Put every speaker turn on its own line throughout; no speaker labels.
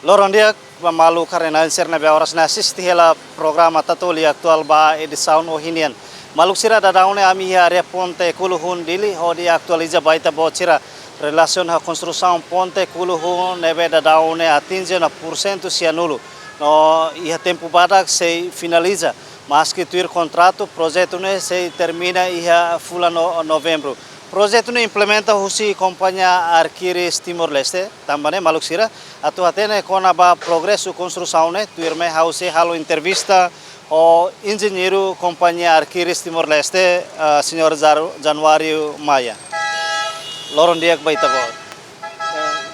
Loron dia malu karena serna be horas na assisti hela programa tatoli aktual ba edição ohinian. Maluk sira da daune ami area ponte kuluhun dili hodi aktualiza baita bocira relação à construção ponte kuluhun nebe da daune atinge na porcento cianulo. No ia tempo badak se finaliza. Mas que tuir contrato projeto ne se termina ia fula novembro. Projeto ne implementa husi companhia Arquiris Timor Leste, também Maluk Sira, atu atene kona ba progresso construção ne tuir me hause halo entrevista o engenheiro companhia Arquiris Timor Leste, senhor Januário Maia. Loron dia baita bo.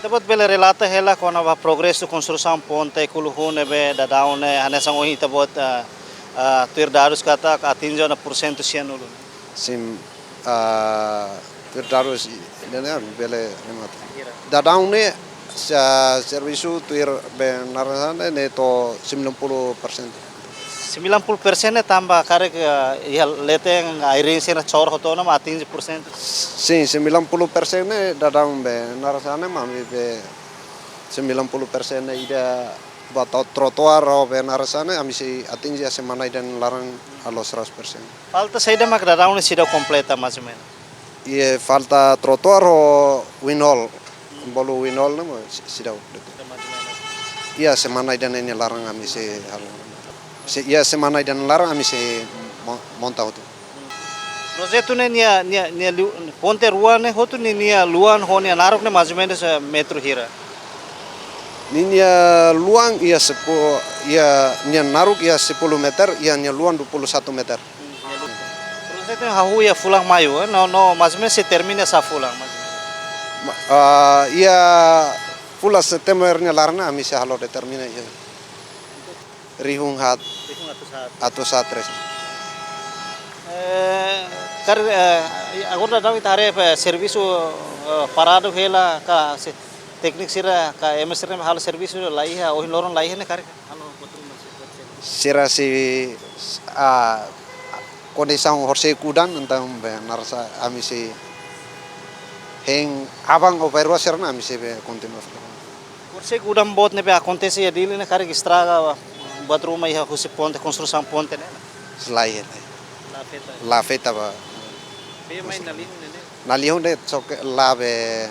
Dapat bela relata hela kona ba progresso construção ponte kuluhun be dadaune hanesang ohi tabot tuir darus kata atinjo na porcento cianulo.
Sim, darus ini bele remat. Dadaune servisu tuir benarana neto 90%.
90% tambah karek ya leteng airing sena chor hoto na atinjo porcento.
Sim, 90% dadaun benarana mami be 90% ida batau trotoar o benarasana amisi atingi semana dan larang alo 100%.
Falta saida mak dadaun sida completa mais ou menos.
Ie falta trotoar o winol. Bolu winol nama sida. Iya semana dan ini larang amisi halo. Iya semana dan larang amisi monta itu.
Projeto ne nia ponte rua ne hotu nia luan honia narok ne mais ou menos metro hira.
Ninya luang ia 10 ia nia naruk ia 10 meter ia nia luang 21 meter.
Projeto hahu ia fulang mayu no mais ou menos se termina sa fulang.
Ia fula Septembernya larna misi halo determina ia. Rihung hat atau satres.
Agora daw itare serviço parado hela ka teknik sira ka MSR hal serviço laiha ohin loron laiha ne kare halo
sira si kondisang horse kudan entang narsa amisi heng abang operwa sirna amisi be continue
horse kudan bot ne be acontece dili ne kare estraga buat rumah ia husi ponte construção ponte ne
selain la feta ba
be mai
nalihun de sok la be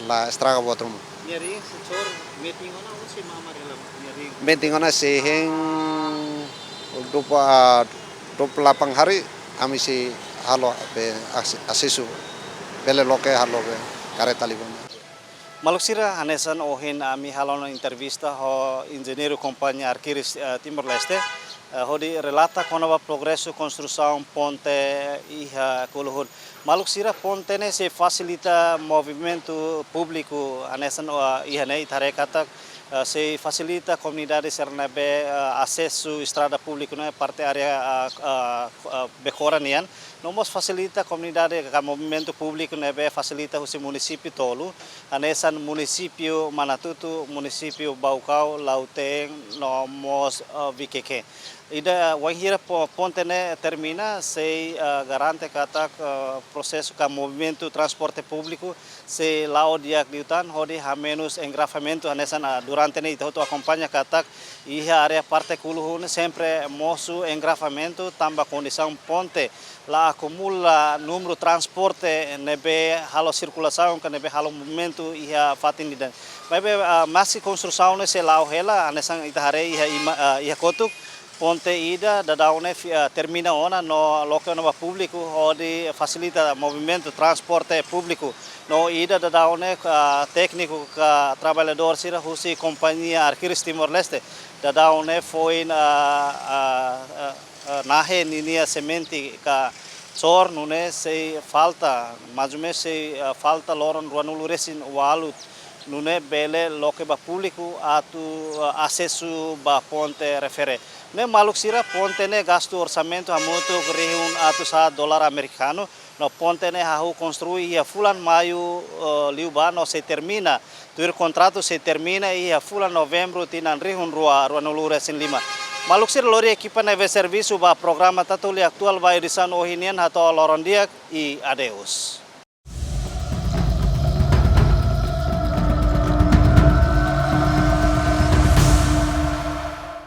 la estraga buat rumah.
Nyari secor meeting ona si mama rela nyari.
Meeting ona si heng 28 hari kami si halo be asisu bele loke halo be kareta libon.
Maluk sira hanesan ohin ami halo entrevista ho engenheiro companhia Arquiris Timor Leste. Hodi relata kona ba progresso construção ponte iha kuluhun. Maluk sira ponte ne se facilita movimento público anesan iha ne itare kata se facilita comunidade sernabe acesso estrada público ne parte area bekoranian nomos facilita comunidade ka movimento público nebe facilita o município tolu anesan município Manatutu município Baucau Lauteng nomos Vikeke. Ida wanghira ponte ne termina se garante kata processo ka movimento transporte público se lao diak diutan hodi hamenus engravamento anesan durante ne itu acompanha kata iha area parte kuluhun sempre mosu engravamento tamba condição ponte la acumula número transporte nebe halo circulação ka nebe halo movimento iha fatin didan bebe masih construção ne se lao hela anesan itahare iha kotuk ponte ida dadaune termina ona no local no público onde facilita movimento transporte público no ida dadaune técnico ka trabalhador sira husi companhia Arquiris Timor Leste dadaune foi nahe ninia semente ka sor nune se falta majume se falta loron ruanulu resin walut nune bele loke ba público atu acesso ba ponte refere ne Maluk sira ponte ne gasto orçamento amoto rehun $100 americano no ponte ne hahu construi fulan maio liubano se termina tuir contrato se termina ia fulan novembro tinan rehun rua nulure sin 5 Maluk sira lori equipa neve serviço ba programa tatuli aktual ba edisan ohinian hato loron diak I adeus